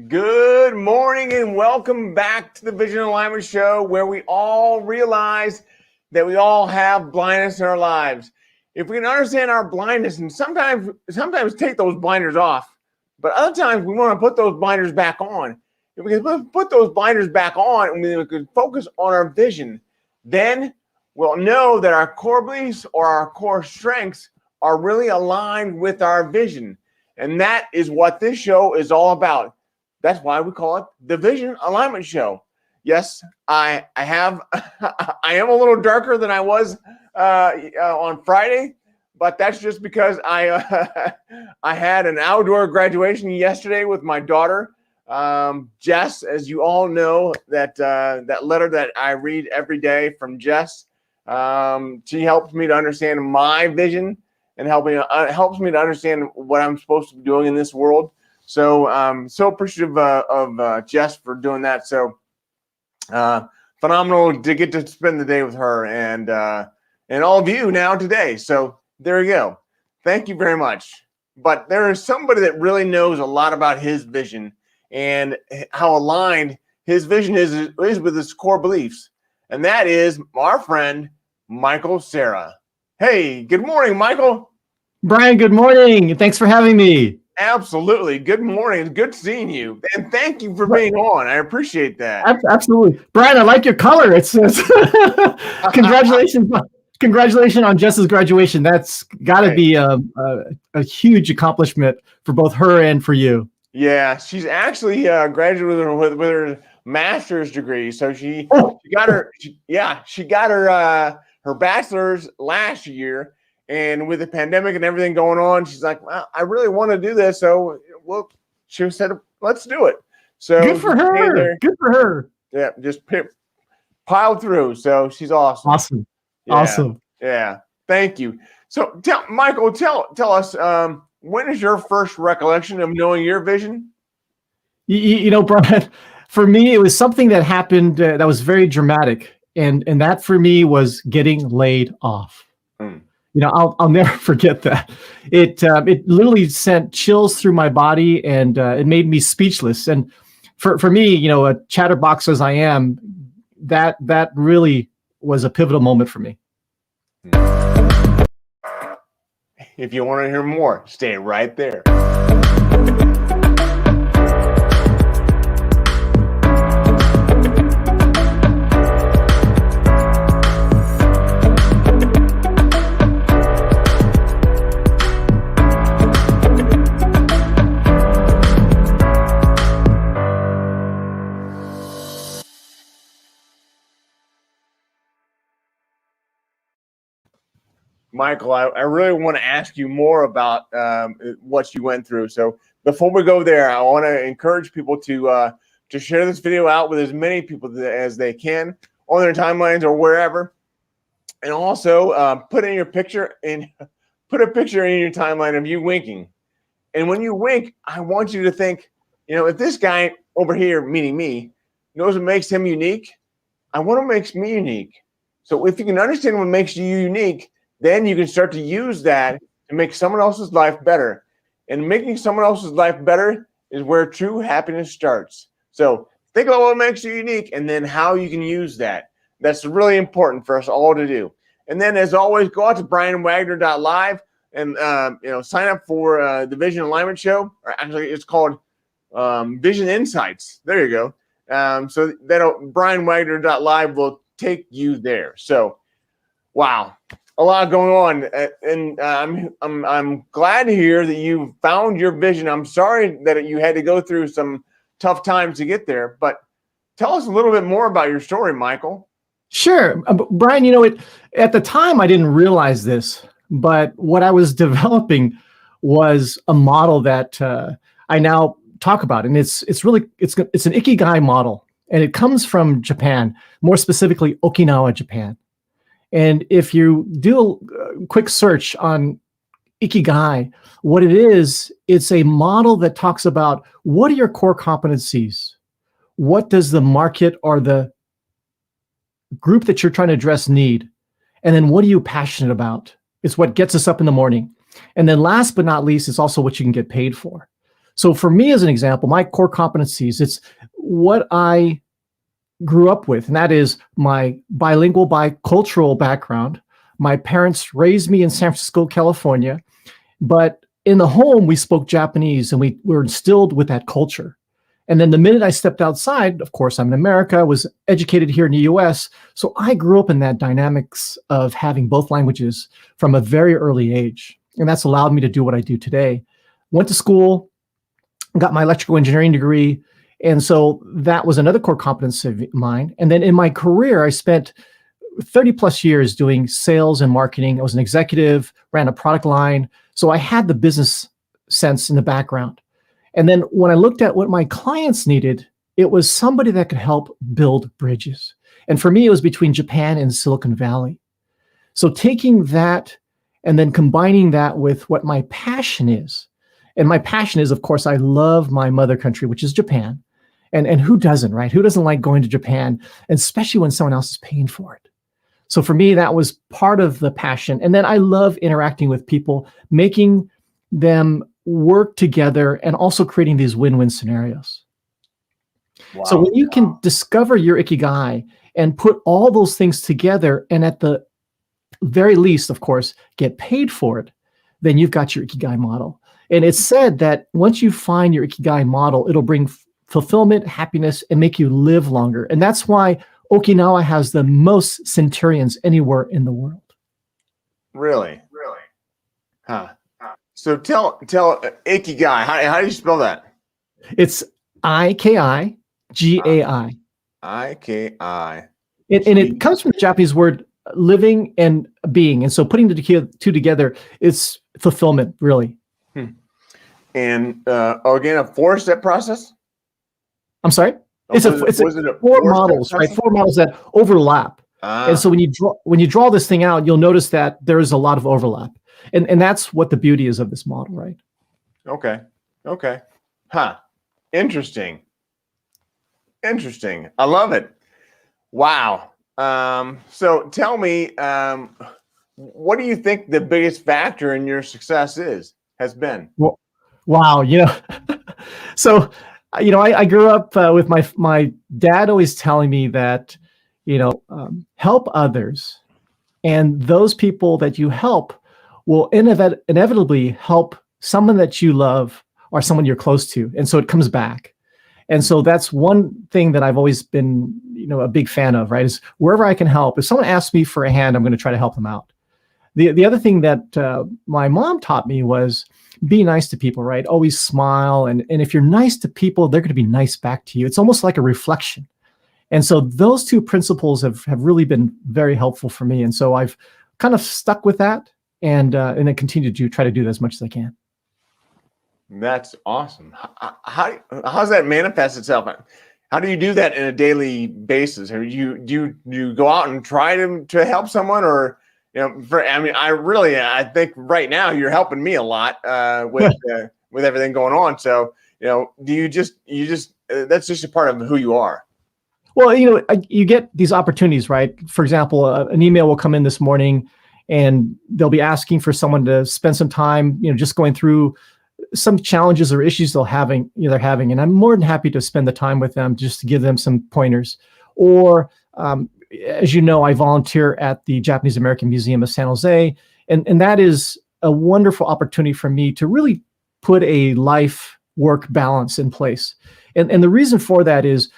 Good morning and welcome back to the Vision Alignment Show, where we all realize that we all have blindness in our lives. If we can understand our blindness and sometimes take those blinders off, but other times we want to put those blinders back on. If we can put those blinders back on and we can focus on our vision, then we'll know that our core beliefs or our core strengths are really aligned with our vision. And that is what this show is all about. That's why we call it the Vision Alignment Show. Yes, I am a little darker than I was on Friday, but that's just because I had an outdoor graduation yesterday with my daughter, Jess. As you all know, that letter that I read every day from Jess, she helps me to understand my vision and helps me to understand what I'm supposed to be doing in this world. So so appreciative of Jess for doing that. So phenomenal to get to spend the day with her and all of you now today. So there you go. Thank you very much. But there is somebody that really knows a lot about his vision and how aligned his vision is with his core beliefs. And that is our friend, Michael Sera. Hey, good morning, Michael. Brian, good morning. Thanks for having me. Absolutely. Good morning. Good seeing you. And thank you for being on. I appreciate that. Absolutely. Brian, I like your color. It's congratulations. Congratulations on Jess's graduation. That's got to be a huge accomplishment for both her and for you. Yeah, she's actually graduated with her master's degree. So she got her her bachelor's last year. And with the pandemic and everything going on, she's like, well, I really want to do this. So, well, she said, let's do it. So good for her. Good for her. Yeah, just piled through. So she's awesome. Awesome. Yeah, awesome. Yeah. Thank you. So Michael, tell us, when is your first recollection of knowing your vision? You know, Brian, for me, it was something that happened that was very dramatic. And that for me was getting laid off. You know, I'll never forget that. It literally sent chills through my body, and it made me speechless. And for me, you know, a chatterbox as I am, that really was a pivotal moment for me. If you want to hear more, stay right there. Michael, I really want to ask you more about what you went through. So before we go there, I want to encourage people to share this video out with as many people as they can on their timelines or wherever, and also put a picture in your timeline of you winking. And when you wink, I want you to think, you know, if this guy over here, meaning me, knows what makes him unique, I want what makes me unique. So if you can understand what makes you unique, then you can start to use that to make someone else's life better. And making someone else's life better is where true happiness starts. So think about what makes you unique and then how you can use that. That's really important for us all to do. And then, as always, go out to brianwagner.live and sign up for the Vision Alignment Show. Or actually, it's called Vision Insights. There you go. So that brianwagner.live will take you there. So, wow. A lot going on, and I'm glad to hear that you found your vision. I'm sorry that you had to go through some tough times to get there, but tell us a little bit more about your story, Michael. Sure, Brian. You know, at the time I didn't realize this, but what I was developing was a model that I now talk about, and it's an Ikigai model, and it comes from Japan, more specifically Okinawa, Japan. And if you do a quick search on Ikigai, what it is, it's a model that talks about what are your core competencies? What does the market or the group that you're trying to address need? And then what are you passionate about? It's what gets us up in the morning. And then last but not least, it's also what you can get paid for. So for me, as an example, my core competencies, it's what I grew up with, and that is my bilingual, bicultural background. My parents raised me in San Francisco, California, but in the home, we spoke Japanese, and we were instilled with that culture. And then the minute I stepped outside, of course, I'm in America, was educated here in the US. So I grew up in that dynamics of having both languages from a very early age. And that's allowed me to do what I do today. Went to school, got my electrical engineering degree. And so that was another core competency of mine. And then in my career, I spent 30 plus years doing sales and marketing. I was an executive, ran a product line. So I had the business sense in the background. And then when I looked at what my clients needed, it was somebody that could help build bridges. And for me, it was between Japan and Silicon Valley. So taking that and then combining that with what my passion is. And my passion is, of course, I love my mother country, which is Japan. And who doesn't, right? Who doesn't like going to Japan, and especially when someone else is paying for it? So for me, that was part of the passion. And then I love interacting with people, making them work together and also creating these win-win scenarios. Wow. So when you can discover your Ikigai and put all those things together, and at the very least, of course, get paid for it, then you've got your Ikigai model. And it's said that once you find your Ikigai model, it'll bring fulfillment, happiness, and make you live longer. And that's why Okinawa has the most centurions anywhere in the world. Really? Huh. So tell Ikigai, how do you spell that? It's Ikigai. Ikigai. And it comes from the Japanese word living and being. And so putting the two together is fulfillment, really. And again, a 4-step process? I'm sorry? It's four models, right? 4 models that overlap. And so when you draw this thing out, you'll notice that there is a lot of overlap. And that's what the beauty is of this model, right? Okay. Huh. Interesting. I love it. Wow. So tell me, what do you think the biggest factor in your success has been? Well, wow. So, I grew up with my dad always telling me that, help others, and those people that you help will inevitably help someone that you love or someone you're close to. And so it comes back. And so that's one thing that I've always been, a big fan of, right? Is wherever I can help. If someone asks me for a hand, I'm going to try to help them out. The other thing that my mom taught me was be nice to people, right? Always smile. And if you're nice to people, they're going to be nice back to you. It's almost like a reflection. And so those 2 principles have really been very helpful for me. And so I've kind of stuck with that and then continue to try to do that as much as I can. That's awesome. How does that manifest itself? How do you do that in a daily basis? Do you go out and try to help someone, or I think right now you're helping me a lot with everything going on. So do you just that's just a part of who you are. Well, you get these opportunities, right? For example, an email will come in this morning, and they'll be asking for someone to spend some time, just going through some challenges or issues they're having, and I'm more than happy to spend the time with them just to give them some pointers. Or, as you know, I volunteer at the Japanese American Museum of San Jose, and that is a wonderful opportunity for me to really put a life-work balance in place. And the reason for that is,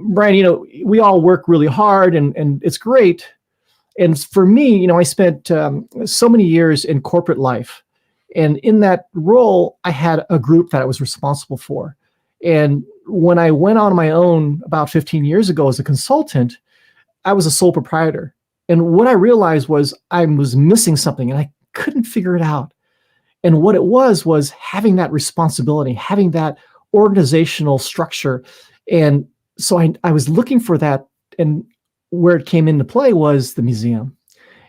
Brian, we all work really hard, and it's great. And for me, I spent so many years in corporate life. And in that role, I had a group that I was responsible for. And when I went on my own about 15 years ago as a consultant, I was a sole proprietor. And what I realized was I was missing something, and I couldn't figure it out. And what it was having that responsibility, having that organizational structure. And so I was looking for that, and where it came into play was the museum.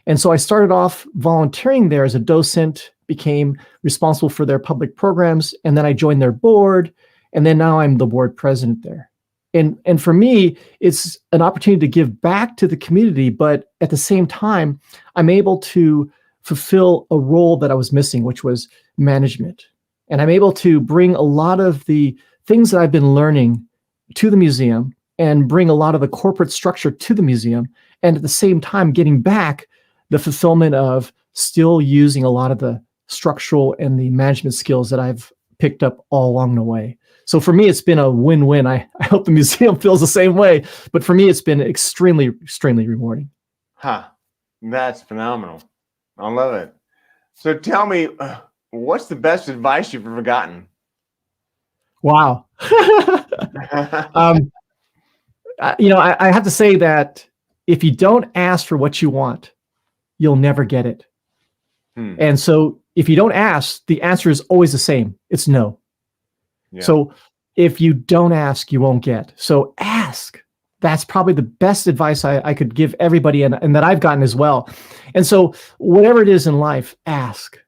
And so I started off volunteering there as a docent, became responsible for their public programs, and then I joined their board, and then now I'm the board president there. And for me, it's an opportunity to give back to the community, but at the same time, I'm able to fulfill a role that I was missing, which was management. And I'm able to bring a lot of the things that I've been learning to the museum and bring a lot of the corporate structure to the museum. And at the same time, getting back the fulfillment of still using a lot of the structural and the management skills that I've picked up all along the way. So for me, it's been a win-win. I hope the museum feels the same way, but for me, it's been extremely, extremely rewarding. Huh. That's phenomenal. I love it. So tell me, what's the best advice you've ever gotten? Wow. I have to say that if you don't ask for what you want, you'll never get it. And so if you don't ask, the answer is always the same. It's no. Yeah. So if you don't ask, you won't get. So ask. That's probably the best advice I could give everybody and that I've gotten as well. And so whatever it is in life, ask.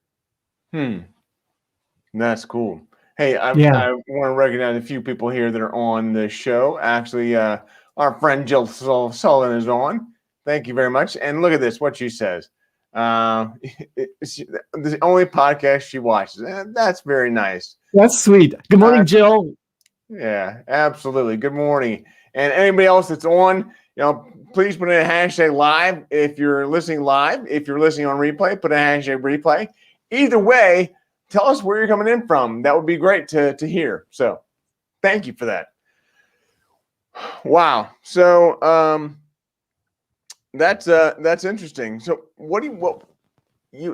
That's cool. Hey, I want to recognize a few people here that are on the show. Actually, our friend Jill Sullivan is on. Thank you very much. And look at this, what she says. It's the only podcast she watches. That's very nice. That's sweet. Good morning, Jill. Yeah, absolutely. Good morning. And anybody else that's on, please put in a hashtag live if you're listening live. If you're listening on replay, put a hashtag replay. Either way, tell us where you're coming in from. That would be great to hear. So thank you for that. Wow. So that's interesting. So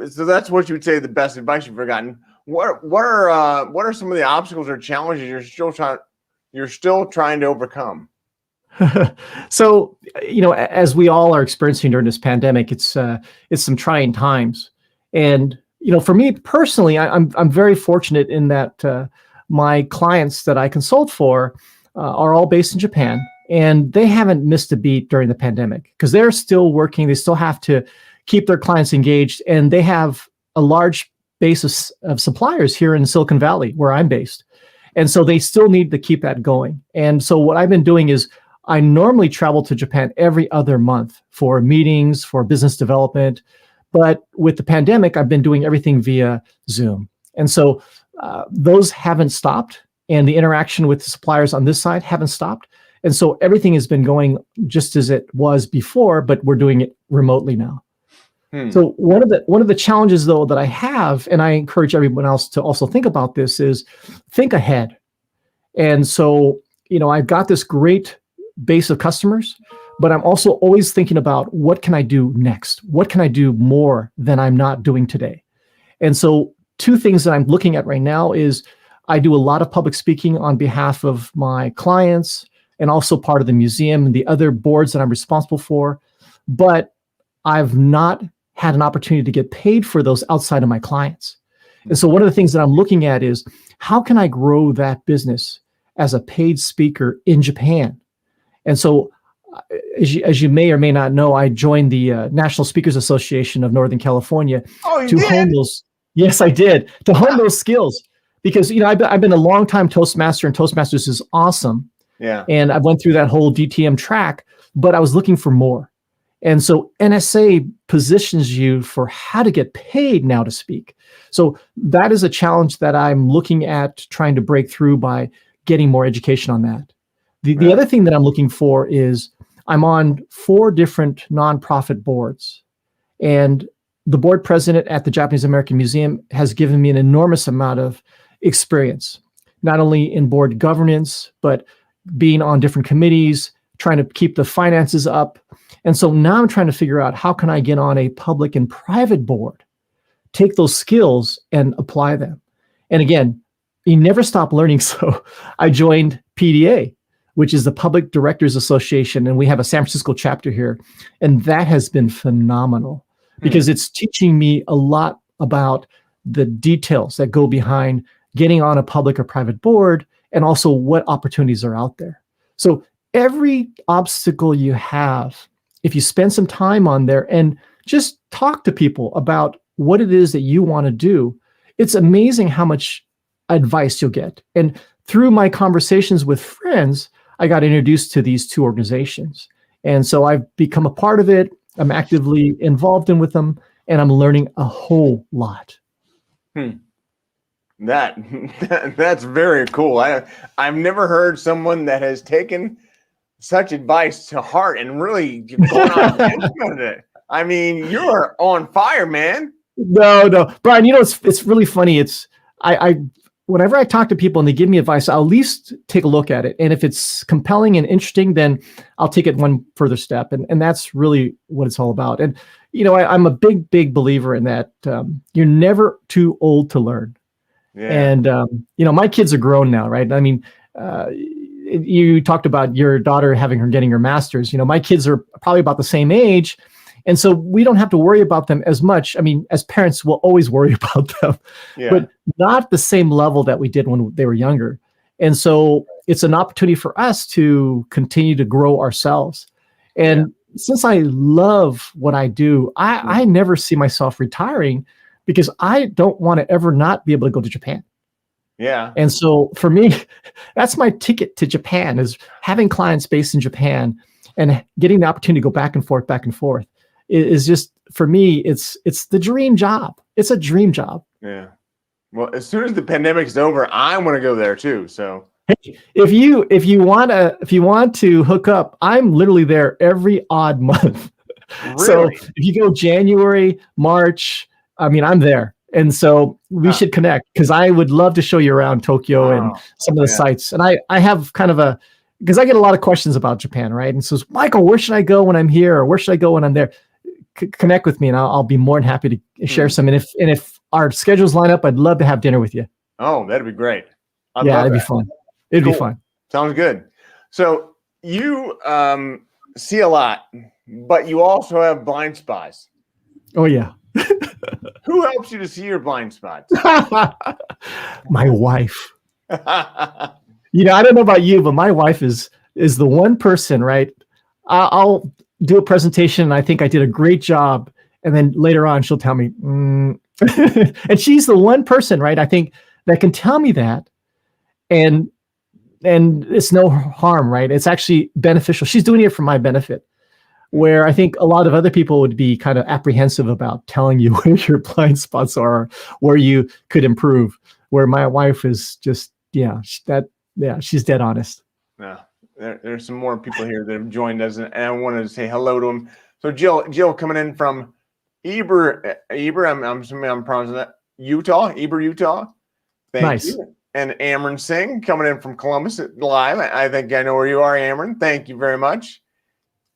so that's what you would say the best advice you've ever gotten. What are some of the obstacles or challenges you're still trying to overcome? So, as we all are experiencing during this pandemic, it's some trying times. And, for me personally, I'm very fortunate in that my clients that I consult for are all based in Japan, and they haven't missed a beat during the pandemic because they're still working. They still have to keep their clients engaged, and they have a large base of suppliers here in Silicon Valley, where I'm based. And so they still need to keep that going. And so what I've been doing is I normally travel to Japan every other month for meetings, for business development. But with the pandemic, I've been doing everything via Zoom. And so those haven't stopped. And the interaction with the suppliers on this side haven't stopped. And so everything has been going just as it was before, but we're doing it remotely now. So one of the challenges, though, that I have, and I encourage everyone else to also think about this, is think ahead. And so, I've got this great base of customers, but I'm also always thinking about what can I do next? What can I do more than I'm not doing today? And so two things that I'm looking at right now is I do a lot of public speaking on behalf of my clients and also part of the museum and the other boards that I'm responsible for. But I've not had an opportunity to get paid for those outside of my clients. And so one of the things that I'm looking at is how can I grow that business as a paid speaker in Japan? And so as you may or may not know, I joined the National Speakers Association of Northern California hone those. Yes, I did, to hone those skills because, I've been a long time Toastmaster, and Toastmasters is awesome. Yeah. And I went through that whole DTM track, but I was looking for more. And so NSA positions you for how to get paid now to speak. So that is a challenge that I'm looking at trying to break through by getting more education on that. The other thing that I'm looking for is I'm on 4 different nonprofit boards. And the board president at the Japanese American Museum has given me an enormous amount of experience, not only in board governance, but being on different committees, trying to keep the finances up. And so now I'm trying to figure out how can I get on a public and private board, take those skills and apply them. And again, you never stop learning. So I joined PDA, which is the Public Directors Association, and we have a San Francisco chapter here. And that has been phenomenal because it's teaching me a lot about the details that go behind getting on a public or private board and also what opportunities are out there. So every obstacle you have, if you spend some time on there and just talk to people about what it is that you want to do, it's amazing how much advice you'll get. And through my conversations with friends, I got introduced to these two organizations. And so I've become a part of it. I'm actively involved with them, and I'm learning a whole lot. That's very cool. I've never heard someone that has taken such advice to heart and really gone out and implemented it. I mean, you're on fire, man. No, Brian. It's really funny. I whenever I talk to people and they give me advice, I'll at least take a look at it. And if it's compelling and interesting, then I'll take it one further step. And that's really what it's all about. And, I'm a big believer in that. You're never too old to learn. Yeah. And, my kids are grown now, right? I mean, you talked about your daughter getting her master's. My kids are probably about the same age. And so we don't have to worry about them as much. I mean, as parents, we'll always worry about them, but not the same level that we did when they were younger. And so it's an opportunity for us to continue to grow ourselves. And since I love what I do, I never see myself retiring because I don't want to ever not be able to go to Japan. Yeah. And so for me, that's my ticket to Japan, is having clients based in Japan and getting the opportunity to go back and forth. Is just, for me, it's the dream job. It's a dream job. Yeah. Well, as soon as the pandemic's over, I want to go there too. So hey, if you want to hook up, I'm literally there every odd month. Really? So if you go January, March, I mean, I'm there. And so we should connect, because I would love to show you around Tokyo and some of the sites. And I have kind of because I get a lot of questions about Japan, right? And so, Michael, where should I go when I'm here? Or where should I go when I'm there? Connect with me, and I'll be more than happy to share some. And if our schedules line up, I'd love to have dinner with you. Oh, that'd be great. It'd be fun. It'd be fun. Sounds good. So you see a lot, but you also have blind spots. Oh yeah. Who helps you to see your blind spots? My wife. I don't know about you, but my wife is the one person, right? I'll do a presentation and I think I did a great job. And then later on, she'll tell me, and she's the one person, right, I think, that can tell me that. And it's no harm, right? It's actually beneficial. She's doing it for my benefit. Where I think a lot of other people would be kind of apprehensive about telling you where your blind spots are, where you could improve. Where my wife is just, she's dead honest. Yeah. There's some more people here that have joined us, and I wanted to say hello to them. So Jill coming in from Eber, I'm assuming I'm pronouncing that, Eber, Utah. Thank you. And Amron Singh coming in from Columbus live. I think I know where you are, Amron. Thank you very much.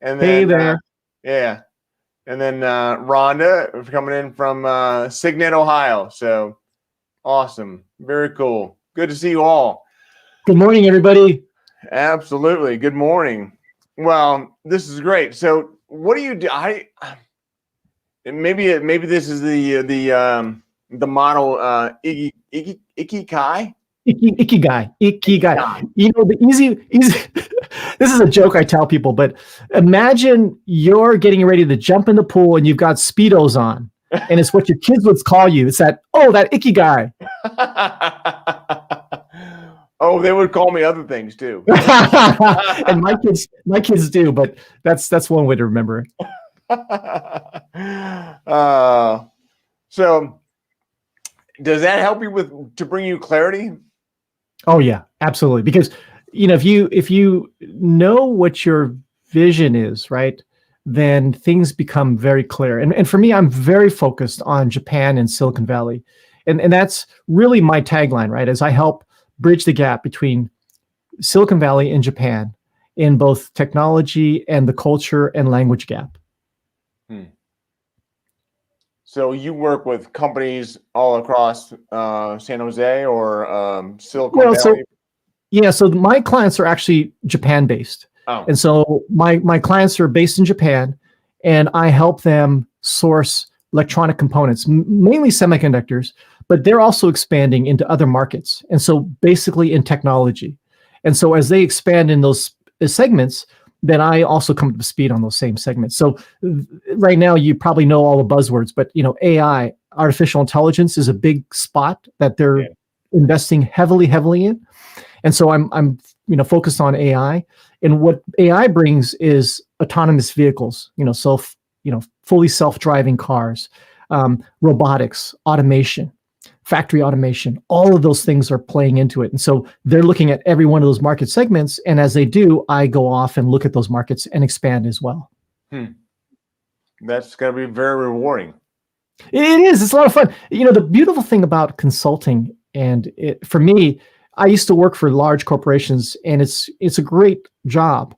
And then, hey there. And then Rhonda coming in from Signet, Ohio. So awesome. Very cool. Good to see you all. Good morning, everybody. Absolutely. Good morning. Well, this is great. So what do you do? Maybe this is the model Ikigai. Ikigai. The easy. This is a joke I tell people, but imagine you're getting ready to jump in the pool and you've got Speedos on, and it's what your kids would call you. It's that Ikigai. Oh, they would call me other things too. And my kids do, but that's one way to remember it. So does that help you to bring you clarity? Oh yeah, absolutely. Because if you know what your vision is, right, then things become very clear. And for me, I'm very focused on Japan and Silicon Valley. And that's really my tagline, right, as I help bridge the gap between Silicon Valley and Japan in both technology and the culture and language gap. So you work with companies all across San Jose or Silicon Valley? So my clients are actually Japan-based. Oh. And so my clients are based in Japan, and I help them source electronic components, mainly semiconductors, but they're also expanding into other markets. And so basically in technology. And so as they expand in those segments, then I also come up to speed on those same segments. So right now you probably know all the buzzwords, but AI, artificial intelligence, is a big spot that they're investing heavily in. And so I'm focused on AI, and what AI brings is autonomous vehicles, fully self-driving cars, robotics, automation, factory automation. All of those things are playing into it. And so they're looking at every one of those market segments. And as they do, I go off and look at those markets and expand as well. That's going to be very rewarding. It is. It's a lot of fun. The beautiful thing about consulting, and for me, I used to work for large corporations, and it's a great job,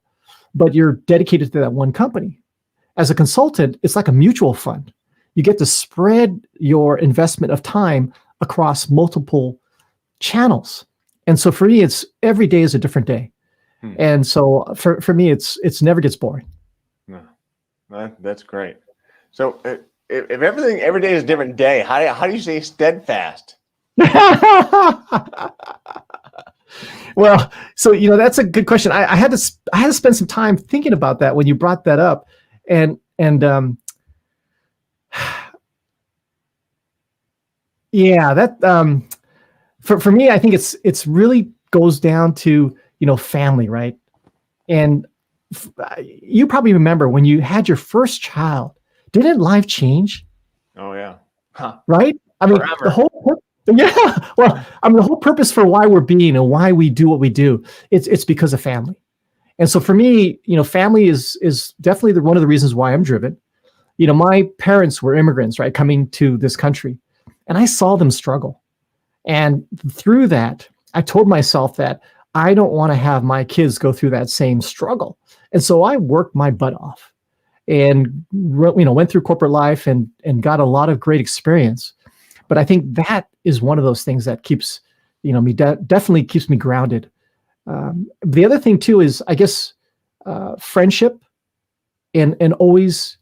but you're dedicated to that one company. As a consultant, it's like a mutual fund. You get to spread your investment of time across multiple channels. And so for me, it's every day is a different day. And so for me, it's never gets boring. No, that's great. So if every day is a different day, how do you stay steadfast? Well, so that's a good question. I had to spend some time thinking about that when you brought that up, and yeah, that for me, I think it's really goes down to family, right? And you probably remember when you had your first child, didn't life change? Oh yeah, right? I mean, the whole purpose for why we're being and why we do what we do, it's because of family. And so for me, family is definitely one of the reasons why I'm driven. My parents were immigrants, right, coming to this country, and I saw them struggle. And through that, I told myself that I don't want to have my kids go through that same struggle. And so I worked my butt off and went through corporate life and got a lot of great experience. But I think that is one of those things that keeps me definitely keeps me grounded. The other thing too is, I guess, friendship and always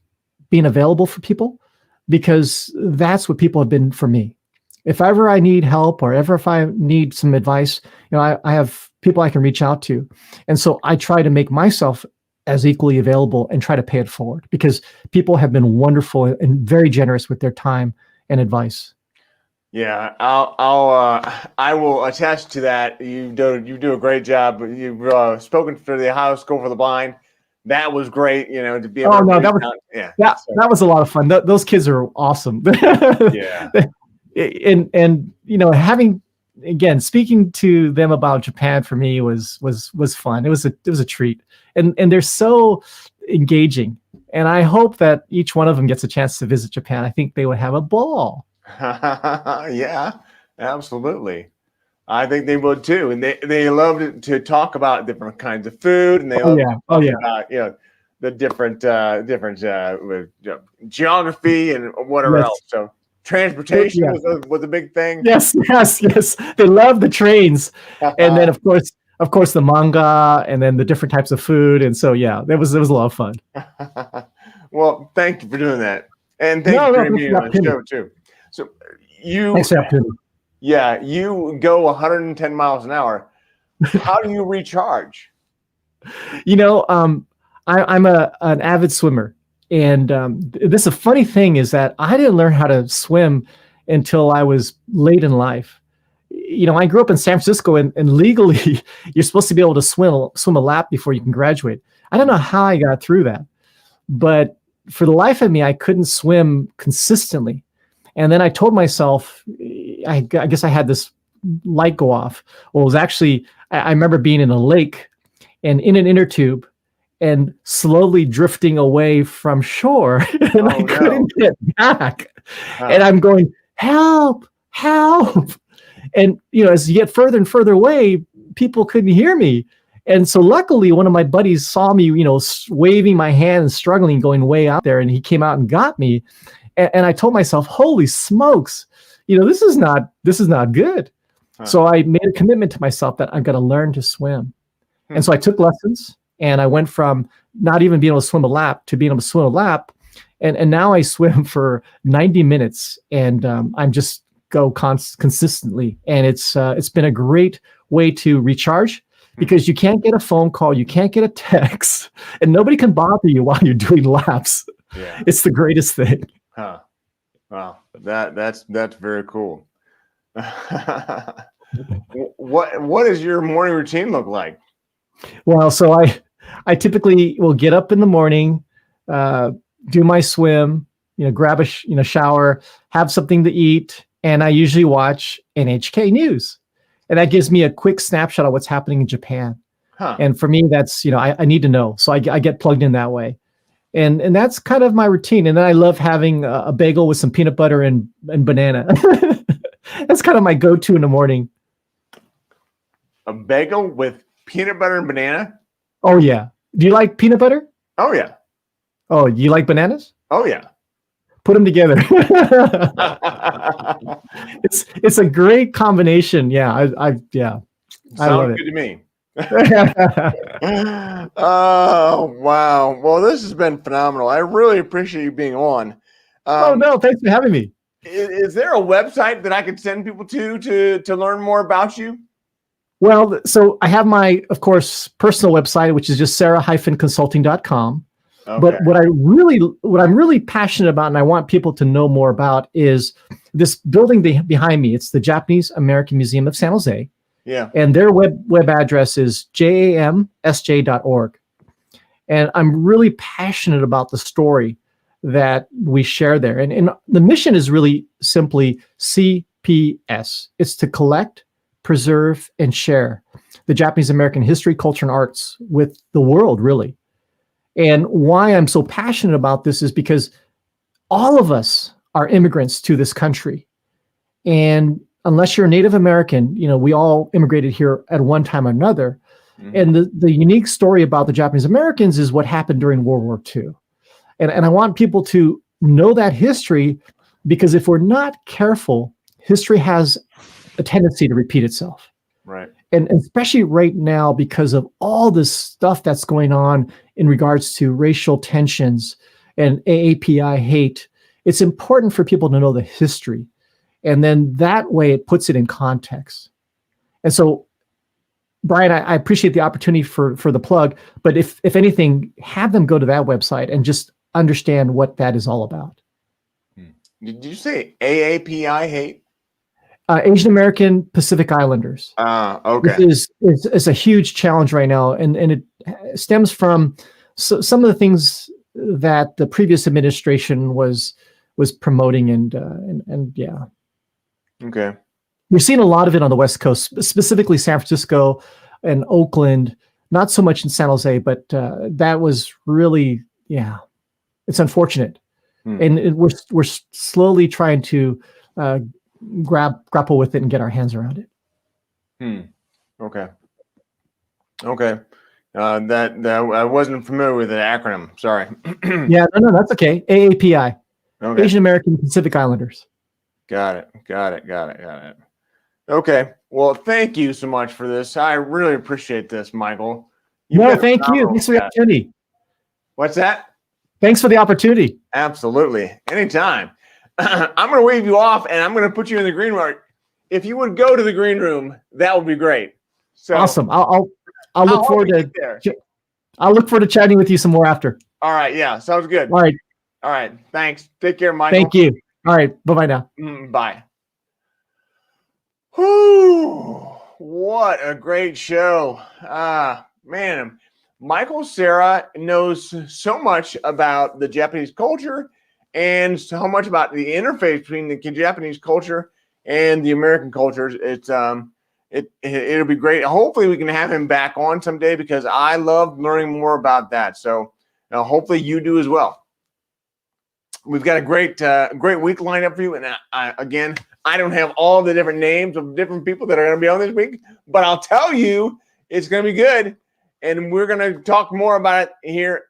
being available for people, because that's what people have been for me. If ever I need help or if I need some advice, I have people I can reach out to. And so I try to make myself as equally available and try to pay it forward, because people have been wonderful and very generous with their time and advice. Yeah, I will attest to that. You do a great job. You've spoken for the Ohio School for the Blind. That was great. To be able. Oh no, that was a lot of fun. Those kids are awesome. Yeah. And having, again, speaking to them about Japan for me was fun. It was a treat, and they're so engaging, and I hope that each one of them gets a chance to visit Japan. I think they would have a ball. Yeah, absolutely. I think they would too, and they loved to talk about different kinds of food, and they loved to talk about the different geography and whatever else. So transportation was a big thing. Yes. They love the trains, and then of course the manga, and then the different types of food, and so it was a lot of fun. Well, thank you for doing that, and thank you for being on the show too. So you go 110 miles an hour. How do you recharge? I'm an avid swimmer. And this is a funny thing, is that I didn't learn how to swim until I was late in life. I grew up in San Francisco, and legally you're supposed to be able to swim a lap before you can graduate. I don't know how I got through that, but for the life of me, I couldn't swim consistently. And then I told myself, I guess I had this light go off. Well, it was actually, I remember being in a lake and in an inner tube and slowly drifting away from shore, and I couldn't get back. And I'm going, help. And, as you get further and further away, people couldn't hear me. And so luckily, one of my buddies saw me, waving my hand and struggling, going way out there, and he came out and got me. And I told myself, holy smokes, this is not good. So I made a commitment to myself that I've got to learn to swim. And so I took lessons, and I went from not even being able to swim a lap to being able to swim a lap. And now I swim for 90 minutes, and I'm just go consistently. And it's been a great way to recharge, because you can't get a phone call, you can't get a text, and nobody can bother you while you're doing laps. Yeah. It's the greatest thing. Wow. That's very cool. What does your morning routine look like? Well, so I typically will get up in the morning, do my swim, grab a shower, have something to eat, and I usually watch NHK News, and that gives me a quick snapshot of what's happening in Japan. Huh. And for me, that's I need to know, so I get plugged in that way, and that's kind of my routine. And then I love having a bagel with some peanut butter and banana. That's kind of my go-to in the morning. A bagel with peanut butter and banana? Oh yeah. Do you like peanut butter? Oh yeah. Oh, you like bananas? Oh yeah. Put them together. It's a great combination. Yeah, I love Sounds it. good to me. Oh wow. Well, this has been phenomenal. I really appreciate you being on. Oh no, thanks for having me. Is there a website that I could send people to learn more about you? Well, so I have my, of course, personal website, which is just sera-consulting.com. Okay. But what I'm really passionate about, and I want people to know more about, is this building behind me. It's the Japanese American Museum of San Jose. Yeah. And their web address is JAMsj.org. And I'm really passionate about the story that we share there. And the mission is really simply CPS. It's to collect, preserve, and share the Japanese American history, culture, and arts with the world, really. And why I'm so passionate about this is because all of us are immigrants to this country. And unless you're a Native American, we all immigrated here at one time or another. Mm-hmm. And the unique story about the Japanese Americans is what happened during World War II. And I want people to know that history, because if we're not careful, history has a tendency to repeat itself. Right. And especially right now, because of all this stuff that's going on in regards to racial tensions and AAPI hate, it's important for people to know the history. And then that way it puts it in context. And so, Brian, I appreciate the opportunity for the plug, but if anything, have them go to that website and just understand what that is all about. Did you say AAPI hate? Asian American Pacific Islanders. Okay. This is a huge challenge right now, and it stems from some of the things that the previous administration was promoting, and yeah. Okay. We're seeing a lot of it on the West Coast, specifically San Francisco and Oakland. Not so much in San Jose, but that was really, yeah, it's unfortunate, and we're slowly trying to grapple with it and get our hands around it. Okay. That I wasn't familiar with the acronym. Sorry. Yeah, no, that's okay. AAPI. Okay. Asian American Pacific Islanders. Got it. Okay. Well, thank you so much for this. I really appreciate this, Michael. Thank you. Thanks for the opportunity. What's that? Thanks for the opportunity. Absolutely. Anytime. I'm going to wave you off, and I'm going to put you in the green room. If you would go to the green room, that would be great. So awesome. I'll look forward to I'll look forward to chatting with you some more after. All right. Yeah. Sounds good. All right. Thanks. Take care, Michael. Thank you. All right. Bye-bye now. Bye. Whew. What a great show. Man, Michael Sera knows so much about the Japanese culture and so much about the interface between the Japanese culture and the American cultures. It'll be great. Hopefully we can have him back on someday, because I love learning more about that. So hopefully you do as well. We've got a great week lined up for you. And again, I don't have all the different names of different people that are going to be on this week, but I'll tell you, it's going to be good. And we're going to talk more about it here.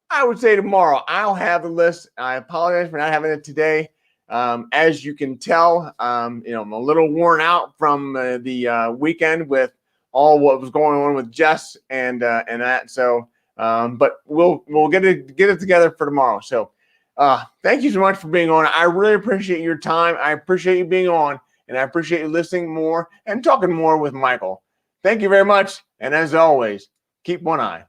I would say tomorrow. I'll have the list. I apologize for not having it today. As you can tell, I'm a little worn out from the weekend with all what was going on with Jess and that. So, but we'll get it together for tomorrow. So, thank you so much for being on. I really appreciate your time. I appreciate you being on, and I appreciate you listening more and talking more with Michael. Thank you very much. And as always, keep one eye